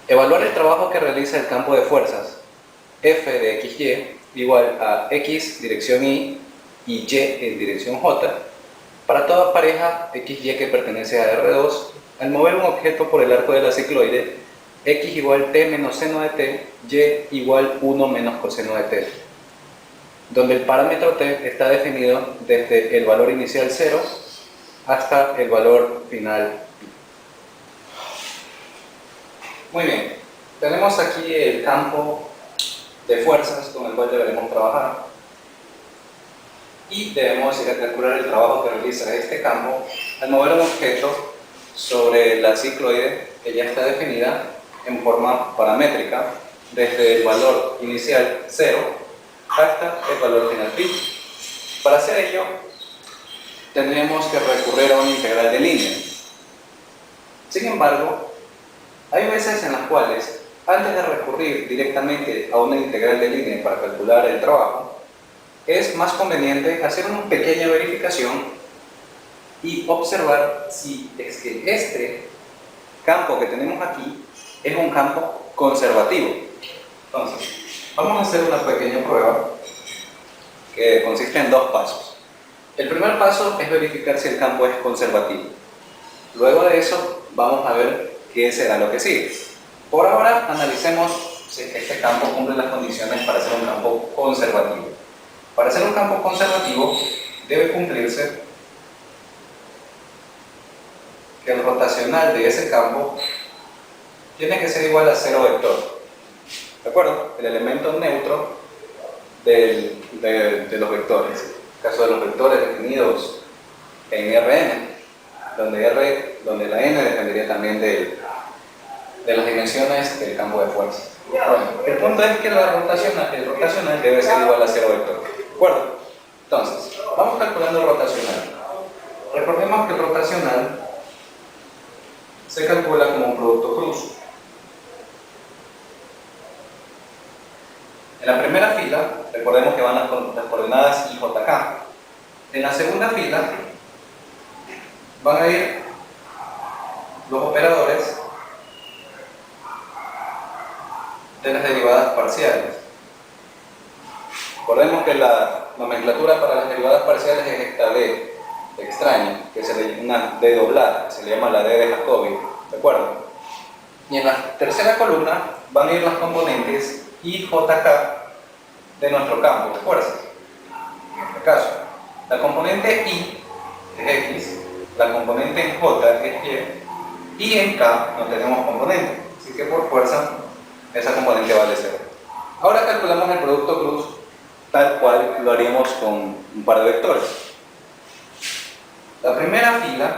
Evaluar el trabajo que realiza el campo de fuerzas F de XY igual a X dirección Y y Y en dirección J para toda pareja XY que pertenece a R2 al mover un objeto por el arco de la cicloide X igual T menos seno de T, Y igual 1 menos coseno de T, donde el parámetro T está definido desde el valor inicial 0 hasta el valor final pi. Muy bien, tenemos aquí el campo de fuerzas con el cual deberemos trabajar y debemos ir a calcular el trabajo que realiza este campo al mover un objeto sobre la cicloide que ya está definida en forma paramétrica desde el valor inicial 0 hasta el valor final pi. Para hacer ello tendríamos que recurrir a una integral de línea. Sin embargo, hay veces en las cuales antes de recurrir directamente a una integral de línea para calcular el trabajo, es más conveniente hacer una pequeña verificación y observar si es que este campo que tenemos aquí es un campo conservativo. Entonces, vamos a hacer una pequeña prueba que consiste en dos pasos. El primer paso es verificar si el campo es conservativo. Luego de eso, vamos a ver qué será lo que sigue. Por ahora, analicemos si este campo cumple las condiciones para ser un campo conservativo. Para ser un campo conservativo, debe cumplirse que el rotacional de ese campo tiene que ser igual a 0 vector. ¿De acuerdo? El elemento neutro de los vectores. En el caso de los vectores definidos en Rn, donde la n dependería también de las dimensiones del campo de fuerza. Bueno, el punto es que el rotacional debe ser igual a 0 vector. ¿De acuerdo? Entonces, vamos calculando el rotacional. Recordemos que el rotacional se calcula como un producto cruz. En la primera fila, recordemos que van las coordenadas I, J, K. En la segunda fila van a ir los operadores de las derivadas parciales. Recordemos que la nomenclatura para las derivadas parciales es esta D extraña, que se le llama una D doblada, que se le llama la D de Jacobi, ¿de acuerdo? Y en la tercera columna van a ir las componentes I, J, K de nuestro campo de fuerzas. En este caso, la componente I es X, la componente en J es Y, y en K no tenemos componente, así que por fuerza esa componente vale 0. Ahora calculamos el producto cruz tal cual lo haríamos con un par de vectores. La primera fila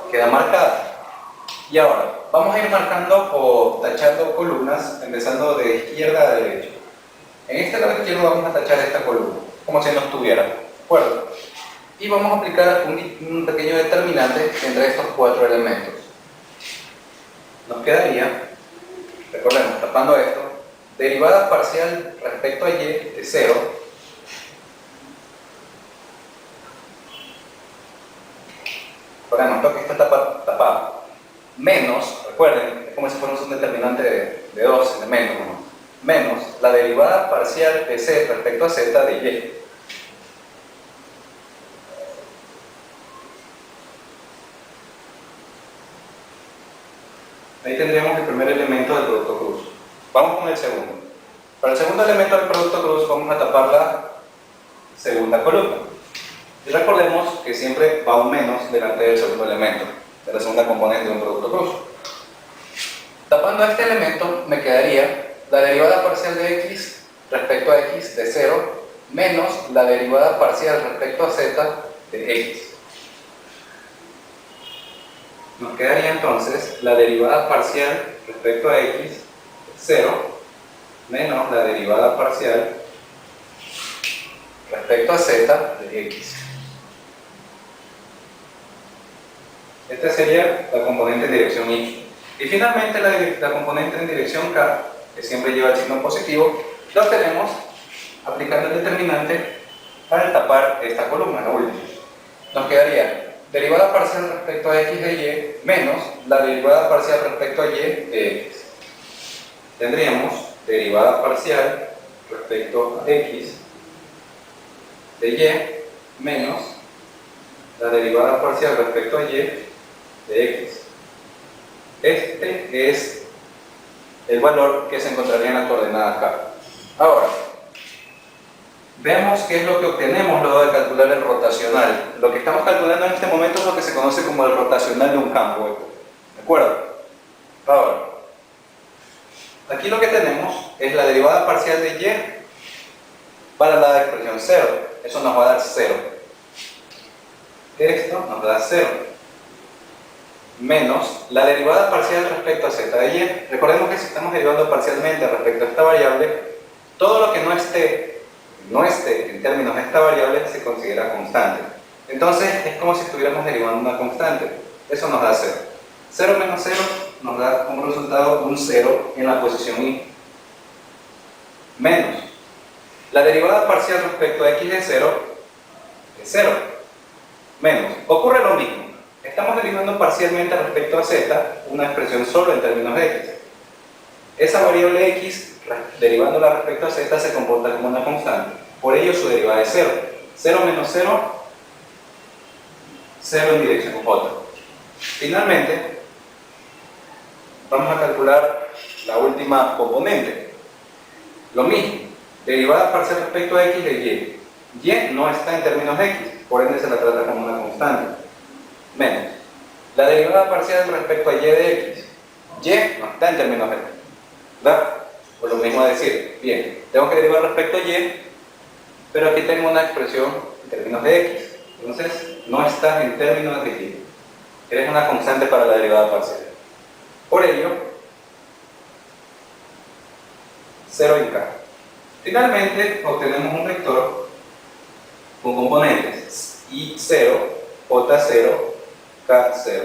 queda marcada. Y ahora, vamos a ir marcando o tachando columnas, empezando de izquierda a derecha. En este lado izquierdo vamos a tachar esta columna, como si no estuviera, ¿de acuerdo? Y vamos a aplicar un pequeño determinante entre estos cuatro elementos. Nos quedaría, recordemos, tapando esto, derivada parcial respecto a y de 0, recordemos, esto que está tapado, menos, recuerden, es como si fuéramos un determinante de dos elementos, ¿no? Menos la derivada parcial de c respecto a z de y. Ahí tendríamos el primer elemento del producto cruz. Vamos con el segundo. Para el segundo elemento del producto cruz vamos a tapar la segunda columna. Y recordemos que siempre va un menos delante del segundo elemento, de la segunda componente de un producto cruz. Tapando este elemento me quedaría la derivada parcial de x respecto a x de 0 menos la derivada parcial respecto a z de x. Nos quedaría entonces la derivada parcial respecto a x, 0, menos la derivada parcial respecto a z de x. Esta sería la componente en dirección y. Y finalmente la componente en dirección k, que siempre lleva el signo positivo, la obtenemos aplicando el determinante al tapar esta columna, la última. Nos quedaría derivada parcial respecto a x de y menos la derivada parcial respecto a y de x. Tendríamos derivada parcial respecto a x de y menos la derivada parcial respecto a y de x. Este es el valor que se encontraría en la coordenada k. Ahora, veamos qué es lo que obtenemos luego de calcular el rotacional. Lo que estamos calculando en este momento es lo que se conoce como el rotacional de un campo. ¿De acuerdo? Ahora, aquí lo que tenemos es la derivada parcial de y para la expresión 0. Eso nos va a dar 0. Esto nos da 0. Menos la derivada parcial respecto a z de y. Recordemos que si estamos derivando parcialmente respecto a esta variable, todo lo que no esté en términos de esta variable se considera constante. Entonces es como si estuviéramos derivando una constante. Eso nos da 0. 0 menos 0 nos da como resultado un 0 en la posición y. Menos la derivada parcial respecto a x de 0 es 0. Menos, ocurre lo mismo. Estamos derivando parcialmente respecto a z, una expresión solo en términos de x. Esa variable x, derivándola respecto a z, se comporta como una constante. Por ello su derivada es 0. 0 menos 0, 0 en dirección j. Finalmente, vamos a calcular la última componente. Lo mismo, derivada parcial respecto a x de y. Y no está en términos de x, por ende se la trata como una constante. Menos la derivada parcial respecto a y de x. Y no está en términos de x, ¿verdad? Por lo mismo decir, bien, tengo que derivar respecto a y, pero aquí tengo una expresión en términos de x. Entonces, no estás en términos de y. Eres una constante para la derivada parcial. Por ello, 0 en k. Finalmente, obtenemos un vector con componentes i0, j0, k0.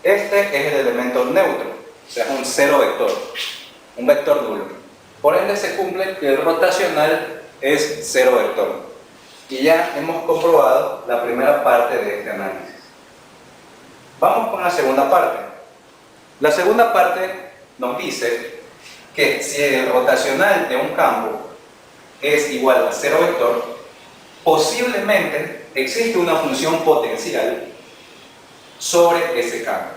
Este es el elemento neutro, o sea, es un cero vector, un vector nulo. Por ende se cumple que el rotacional es cero vector. Y ya hemos comprobado la primera parte de este análisis. Vamos con la segunda parte. La segunda parte nos dice que si el rotacional de un campo es igual a cero vector, posiblemente existe una función potencial sobre ese campo.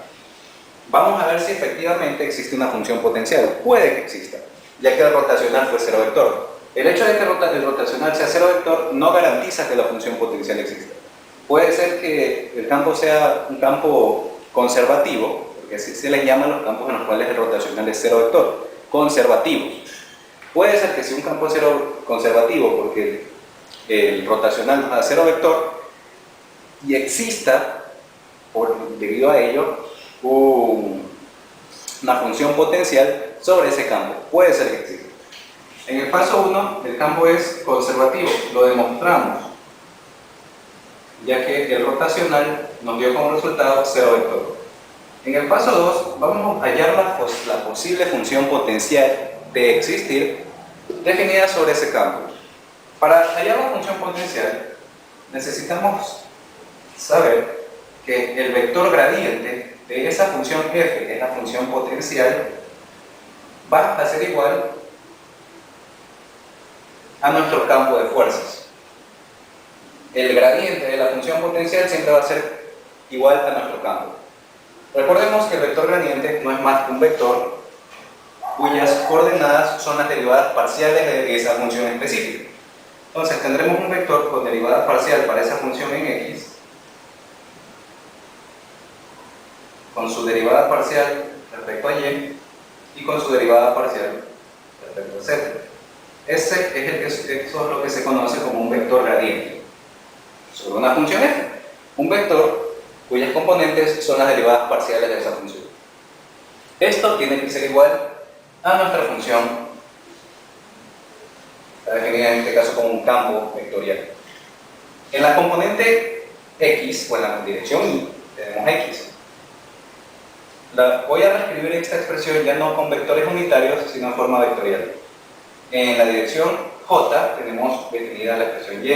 Vamos a ver si efectivamente existe una función potencial. Puede que exista, ya que el rotacional fue cero vector. El hecho de que el rotacional sea cero vector no garantiza que la función potencial exista. Puede ser que el campo sea un campo conservativo, porque así se les llama los campos en los cuales el rotacional es cero vector, conservativos. Puede ser que sea un campo cero conservativo porque el rotacional nos da cero vector y exista, debido a ello, una función potencial sobre ese campo. Puede ser que exista. En el paso 1, el campo es conservativo, lo demostramos, ya que el rotacional nos dio como resultado cero vector. En el paso 2, vamos a hallar la posible función potencial de existir definida sobre ese campo. Para hallar la función potencial, necesitamos saber que el vector gradiente de esa función f, que es la función potencial, va a ser igual a nuestro campo de fuerzas. El gradiente de la función potencial siempre va a ser igual a nuestro campo. Recordemos que el vector gradiente no es más que un vector cuyas coordenadas son las derivadas parciales de esa función específica. Entonces tendremos un vector con derivada parcial para esa función en x, con su derivada parcial respecto a y y con su derivada parcial respecto a z. Eso es lo que se conoce como un vector gradiente sobre una función f, un vector cuyas componentes son las derivadas parciales de esa función. Esto tiene que ser igual a nuestra función, está definida en este caso como un campo vectorial. En la componente x, o en la dirección y, tenemos x. Voy a reescribir esta expresión ya no con vectores unitarios, sino en forma vectorial. En la dirección j tenemos definida la expresión y.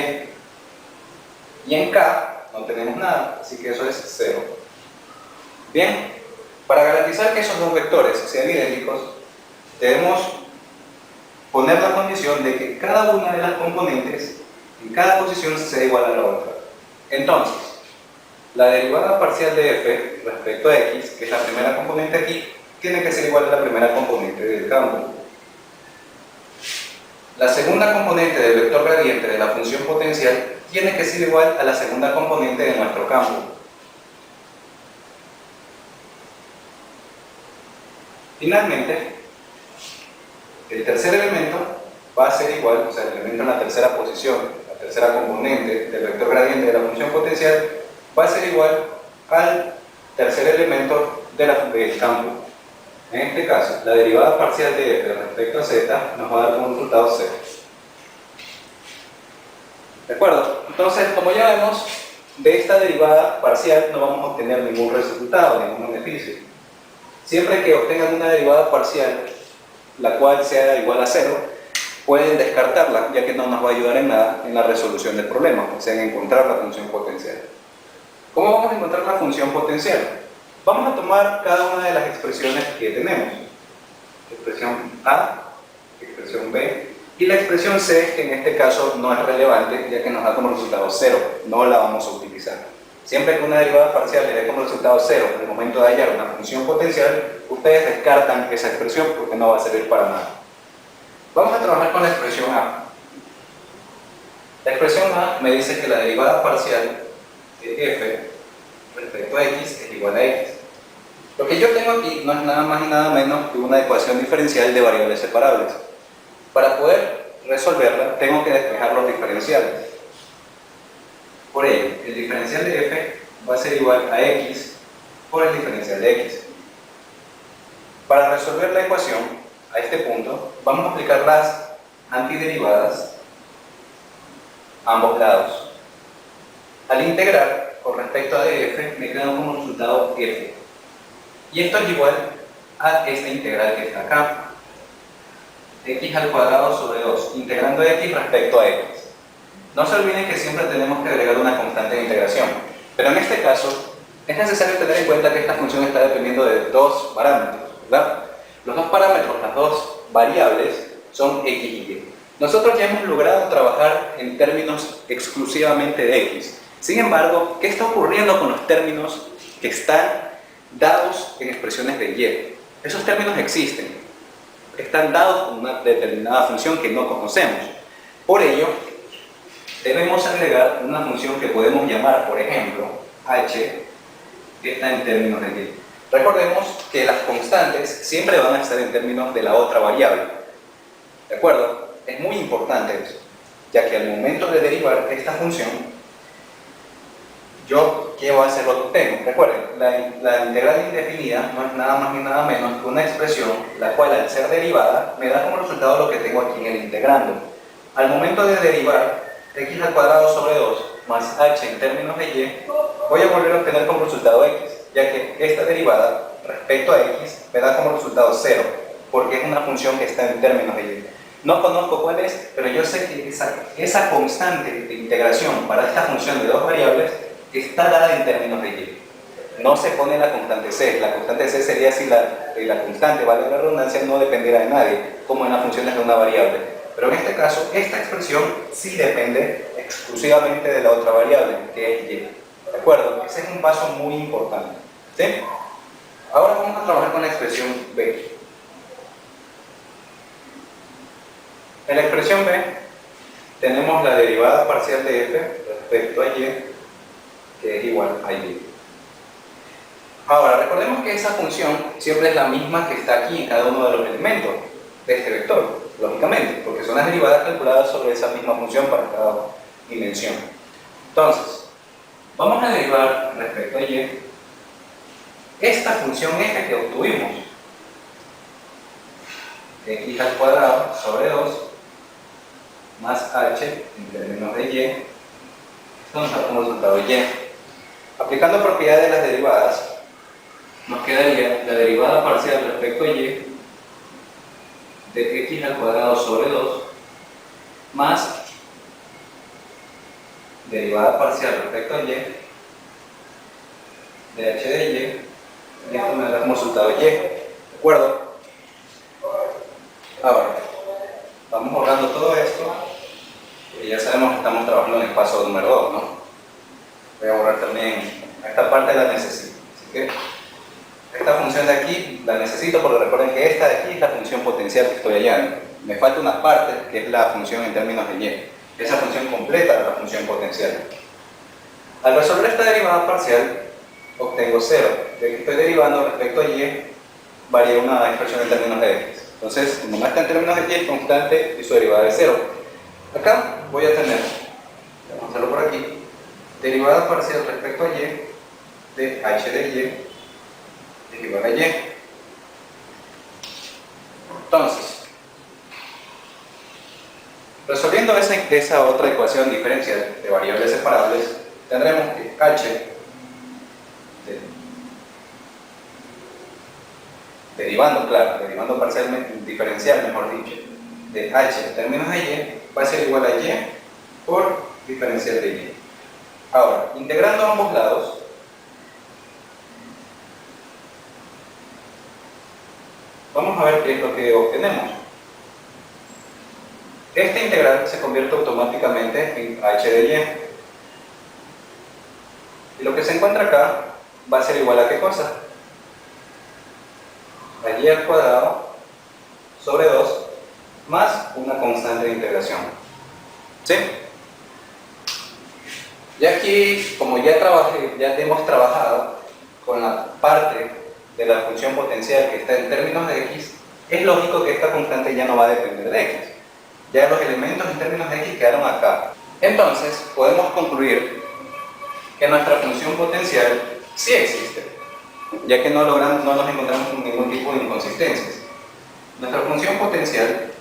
Y en k no tenemos nada, así que eso es 0. Bien, para garantizar que esos dos vectores sean idénticos, debemos poner la condición de que cada una de las componentes en cada posición sea igual a la otra. Entonces, la derivada parcial de f respecto a x, que es la primera componente aquí, tiene que ser igual a la primera componente del campo. La segunda componente del vector gradiente de la función potencial tiene que ser igual a la segunda componente de nuestro campo. Finalmente, el tercer elemento va a ser igual, o sea, el elemento en la tercera posición, la tercera componente del vector gradiente de la función potencial, va a ser igual al tercer elemento del campo. En este caso, la derivada parcial de f respecto a z nos va a dar como resultado 0. ¿De acuerdo? Entonces, como ya vemos, de esta derivada parcial no vamos a obtener ningún resultado, ningún beneficio. Siempre que obtengan una derivada parcial, la cual sea igual a 0, pueden descartarla, ya que no nos va a ayudar en nada en la resolución del problema, o sea, en encontrar la función potencial. ¿Cómo vamos a encontrar la función potencial? Vamos a tomar cada una de las expresiones que tenemos. Expresión A, expresión B, y la expresión C, que en este caso no es relevante, ya que nos da como resultado 0, no la vamos a utilizar. Siempre que una derivada parcial le dé como resultado 0 en el momento de hallar una función potencial, ustedes descartan esa expresión porque no va a servir para nada. Vamos a trabajar con la expresión A. La expresión A me dice que la derivada parcial de f respecto a x es igual a x. Lo que yo tengo aquí no es nada más y nada menos que una ecuación diferencial de variables separables. Para poder resolverla, tengo que despejar los diferenciales. Por ello, el diferencial de f va a ser igual a x por el diferencial de x. Para resolver la ecuación, a este punto, vamos a aplicar las antiderivadas a ambos lados. Al integrar con respecto a df, me queda como resultado f. Y esto es igual a esta integral que está acá. X al cuadrado sobre 2, integrando x respecto a x. No se olviden que siempre tenemos que agregar una constante de integración, pero en este caso es necesario tener en cuenta que esta función está dependiendo de dos parámetros, ¿verdad? Los dos parámetros, las dos variables, son x y y. Nosotros ya hemos logrado trabajar en términos exclusivamente de x. Sin embargo, ¿qué está ocurriendo con los términos que están dados en expresiones de y? Esos términos existen, están dados con una determinada función que no conocemos. Por ello, debemos agregar una función que podemos llamar, por ejemplo, h, que está en términos de y. Recordemos que las constantes siempre van a estar en términos de la otra variable. ¿De acuerdo? Es muy importante eso, ya que al momento de derivar esta función, ¿qué va a ser lo que obtengo? Recuerden, la integral indefinida no es nada más ni nada menos que una expresión la cual al ser derivada me da como resultado lo que tengo aquí en el integrando. Al momento de derivar x al cuadrado sobre 2 más h en términos de y, voy a volver a obtener como resultado x, ya que esta derivada respecto a x me da como resultado 0, porque es una función que está en términos de y. No conozco cuál es, pero yo sé que esa constante de integración para esta función de dos variables está dada en términos de y. No se pone la constante c. La constante c sería si la constante, vale la redundancia, no dependiera de nadie, como en las funciones de una variable. Pero en este caso, esta expresión sí depende exclusivamente de la otra variable, que es y. ¿De acuerdo? Ese es un paso muy importante. ¿Sí? Ahora vamos a trabajar con la expresión b. En la expresión b tenemos la derivada parcial de f respecto a y, que es igual a y. Ahora, recordemos que esa función siempre es la misma que está aquí en cada uno de los elementos de este vector, lógicamente, porque son las derivadas calculadas sobre esa misma función para cada dimensión. Entonces, vamos a derivar respecto a y esta función f que obtuvimos, x al cuadrado sobre 2 más h en términos de y, esto nos da como resultado y. Aplicando propiedades de las derivadas, nos quedaría la derivada parcial respecto a y de x al cuadrado sobre 2 más derivada parcial respecto a y de h de y, y esto me da como resultado y. ¿De acuerdo? Ahora, vamos borrando todo esto, y ya sabemos que estamos trabajando en el paso número 2, ¿no? Voy a borrar también esta parte, la necesito. Así que esta función de aquí la necesito porque recuerden que esta de aquí es la función potencial que estoy hallando. Me falta una parte que es la función en términos de y. Esa función completa es la función potencial. Al resolver esta derivada parcial, obtengo 0. De que estoy derivando respecto a y, varía una expresión en términos de x. Entonces, como no está en términos de y, es constante y su derivada es 0. Acá voy a tener, vamos a hacerlo por aquí, derivada parcial respecto a y de h de y es igual a y. Entonces, resolviendo esa otra ecuación diferencial de variables separables, tendremos que h derivando parcialmente, diferencial mejor dicho, de h en términos de y va a ser igual a y por diferencial de y. Ahora, integrando ambos lados, vamos a ver qué es lo que obtenemos. Este integral se convierte automáticamente en h de y. Y lo que se encuentra acá va a ser igual a ¿qué cosa? A y al cuadrado sobre 2 más una constante de integración. ¿Sí? Y aquí, como ya hemos trabajado con la parte de la función potencial que está en términos de x, es lógico que esta constante ya no va a depender de x. Ya los elementos en términos de x quedaron acá. Entonces, podemos concluir que nuestra función potencial sí existe, ya que no nos encontramos con ningún tipo de inconsistencias. Nuestra función potencial,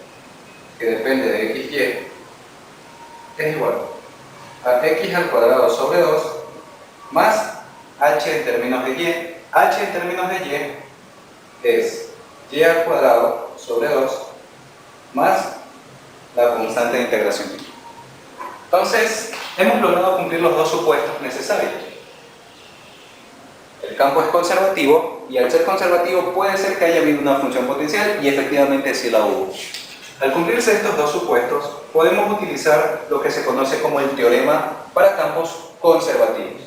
que depende de x y, es igual a x al cuadrado sobre 2 más h en términos de y. H en términos de y es y al cuadrado sobre 2 más la constante de integración. Entonces, hemos logrado cumplir los dos supuestos necesarios. El campo es conservativo, y al ser conservativo puede ser que haya habido una función potencial, y efectivamente sí la hubo. Al cumplirse estos dos supuestos, podemos utilizar lo que se conoce como el teorema para campos conservativos.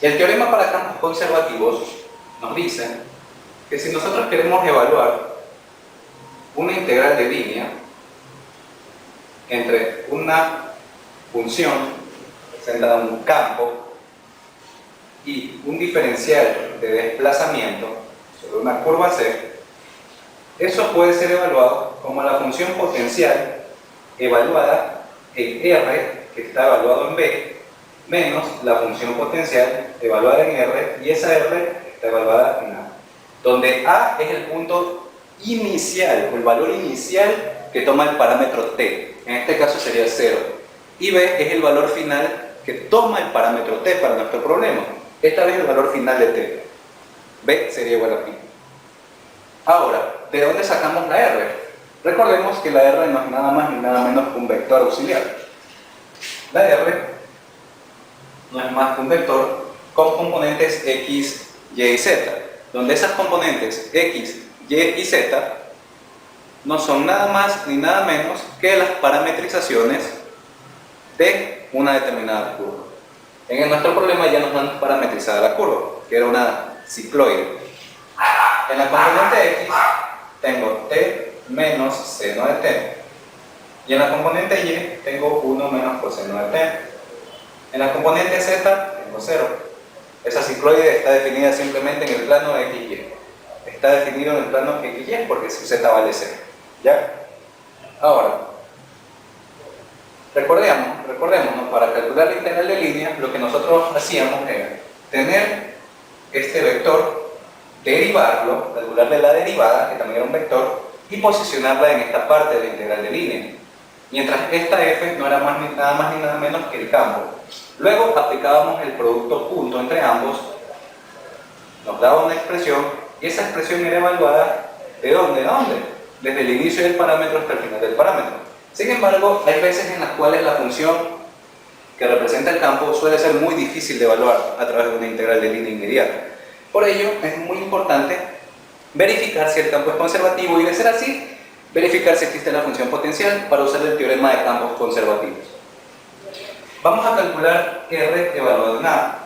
El teorema para campos conservativos nos dice que si nosotros queremos evaluar una integral de línea entre una función representada en un campo y un diferencial de desplazamiento sobre una curva C, eso puede ser evaluado como la función potencial evaluada en R, que está evaluado en B, menos la función potencial evaluada en R, y esa R está evaluada en A, donde A es el punto inicial, o el valor inicial que toma el parámetro T, en este caso sería 0, y B es el valor final que toma el parámetro T para nuestro problema, esta vez el valor final de T, B sería igual a pi. Ahora, ¿de dónde sacamos la R? Recordemos que la R no es nada más ni nada menos que un vector auxiliar. La R no es más que un vector con componentes x, y y z, donde esas componentes x, y y z no son nada más ni nada menos que las parametrizaciones de una determinada curva. En nuestro problema ya nos han parametrizado la curva, que era una cicloide. En la componente x tengo t menos seno de t, y en la componente y tengo 1 menos coseno de t. En la componente z tengo 0. Esa cicloide está definida simplemente en el plano x y. Está definido en el plano x y porque su z vale 0. ¿Ya? Ahora, recordemos, para calcular la integral de línea, lo que nosotros hacíamos era tener este vector, derivarlo, calcularle la derivada, que también era un vector, y posicionarla en esta parte de la integral de línea. Mientras esta f no era nada más ni nada menos que el campo. Luego aplicábamos el producto punto entre ambos, nos daba una expresión, y esa expresión era evaluada ¿de dónde? ¿De dónde? Desde el inicio del parámetro hasta el final del parámetro. Sin embargo, hay veces en las cuales la función que representa el campo suele ser muy difícil de evaluar a través de una integral de línea inmediata. Por ello, es muy importante verificar si el campo es conservativo y, de ser así, verificar si existe la función potencial para usar el teorema de campos conservativos. Vamos a calcular R evaluado en A,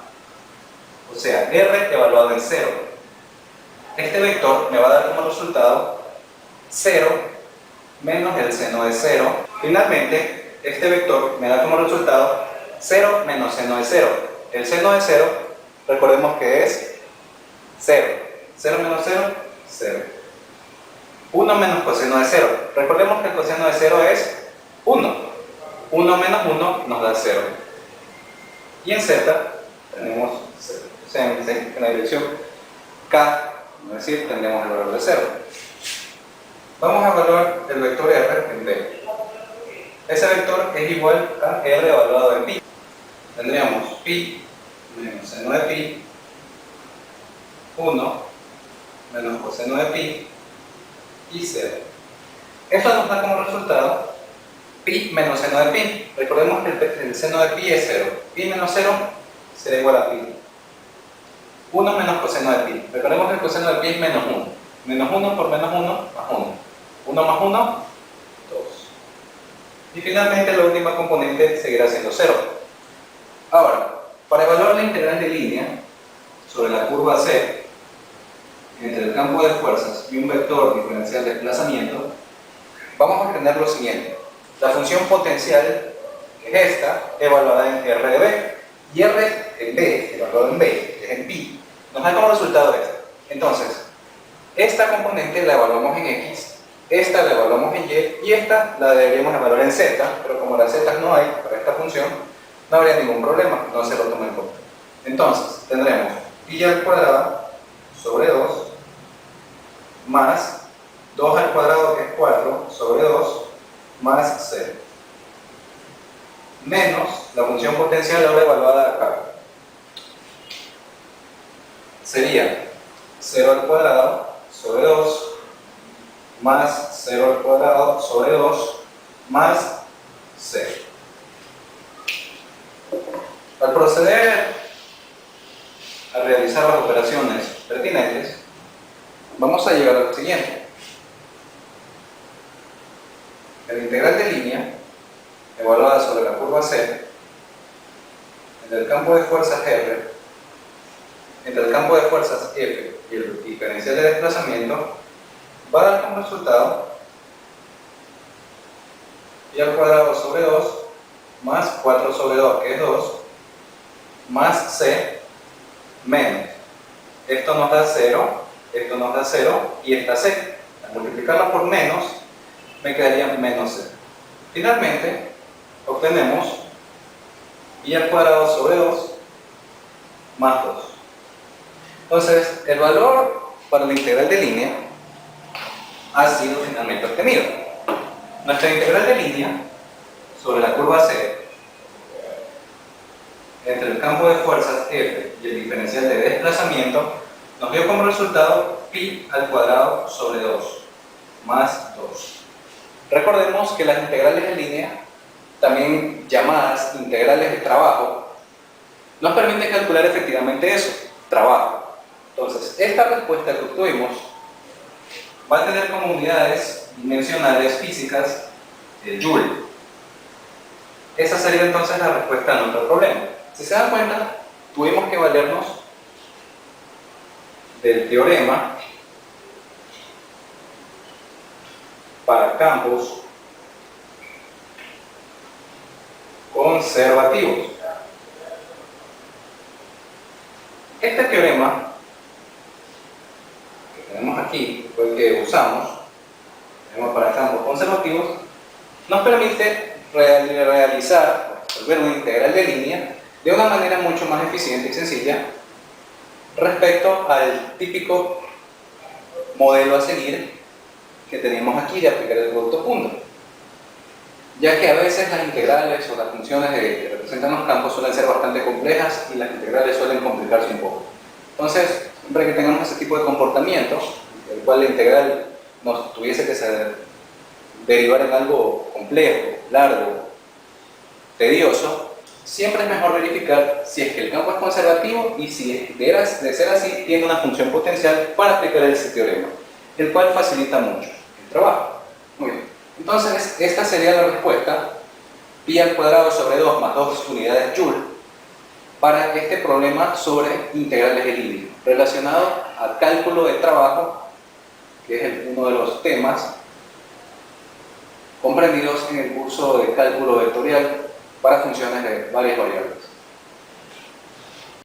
o sea, R evaluado en 0. Este vector me va a dar como resultado 0 menos el seno de 0. Finalmente, este vector me da como resultado 0 menos seno de 0. El seno de 0, recordemos que es 0. 0 menos 0, 0. 1 menos coseno de 0. Recordemos que el coseno de 0 es 1. 1 menos 1 nos da 0. Y en Z tenemos 0. O sea, en la dirección K, es decir, tendremos el valor de 0. Vamos a evaluar el vector R en B. Ese vector es igual a R evaluado en pi. Tendríamos pi menos seno de pi, 1 menos coseno de pi y 0. Esto nos da como resultado pi menos seno de pi. Recordemos que el seno de pi es 0. Pi menos 0 será igual a pi. 1 menos coseno de pi. Recordemos que el coseno de pi es menos 1. Menos 1 por menos 1 más 1. 1 más 1, 2. Y finalmente la última componente seguirá siendo 0. Ahora, para evaluar la integral de línea sobre la curva C entre el campo de fuerzas y un vector diferencial de desplazamiento, vamos a tener lo siguiente. La función potencial, que es esta, evaluada en R de B, y R en B, evaluada en B, que es en pi, nos da como resultado esta. Entonces, esta componente la evaluamos en X, esta la evaluamos en Y, y esta la deberíamos evaluar en Z, pero como las Z no hay para esta función, no habría ningún problema, no se lo toma en cuenta. Entonces, tendremos pi al cuadrado sobre 2 más 2 al cuadrado, que es 4, sobre 2 más 0, menos la función potencial ahora evaluada acá. Sería 0 al cuadrado sobre 2 más 0 al cuadrado sobre 2 más 0. Al proceder a realizar las operaciones pertinentes, vamos a llegar a lo siguiente. La integral de línea evaluada sobre la curva C entre el campo de fuerzas R, entre el campo de fuerzas F y el diferencial de desplazamiento va a dar como resultado pi al cuadrado sobre 2 más 4 sobre 2, que es 2, más C menos. Esto nos da 0, esto nos da 0 y esta C. Al multiplicarla por menos, me quedaría menos C. Finalmente, obtenemos pi al cuadrado sobre 2 más 2. Entonces, el valor para la integral de línea ha sido finalmente obtenido. Nuestra integral de línea sobre la curva C entre el campo de fuerzas F y el diferencial de desplazamiento nos dio como resultado pi al cuadrado sobre 2 más 2. Recordemos que las integrales de línea, también llamadas integrales de trabajo, nos permiten calcular efectivamente eso, trabajo. Entonces, esta respuesta que obtuvimos va a tener como unidades dimensionales físicas el Joule. Esa sería entonces la respuesta a nuestro problema. Si se dan cuenta, tuvimos que valernos del teorema para campos conservativos. Este teorema que tenemos aquí, fue el que usamos, tenemos para campos conservativos, nos permite resolver una integral de línea de una manera mucho más eficiente y sencilla respecto al típico modelo a seguir que tenemos aquí de aplicar el producto punto, ya que a veces las integrales o las funciones que representan los campos suelen ser bastante complejas y las integrales suelen complicarse un poco. Entonces, siempre que tengamos ese tipo de comportamiento, el cual la integral nos tuviese que derivar en algo complejo, largo, tedioso, siempre es mejor verificar si es que el campo es conservativo y si de ser así tiene una función potencial para aplicar ese teorema, el cual facilita mucho el trabajo. Muy bien. Entonces, esta sería la respuesta: pi al cuadrado sobre 2 más 2 unidades Joule para este problema sobre integrales de límite, relacionado al cálculo de trabajo, que es uno de los temas comprendidos en el curso de cálculo vectorial para funciones de varias variables.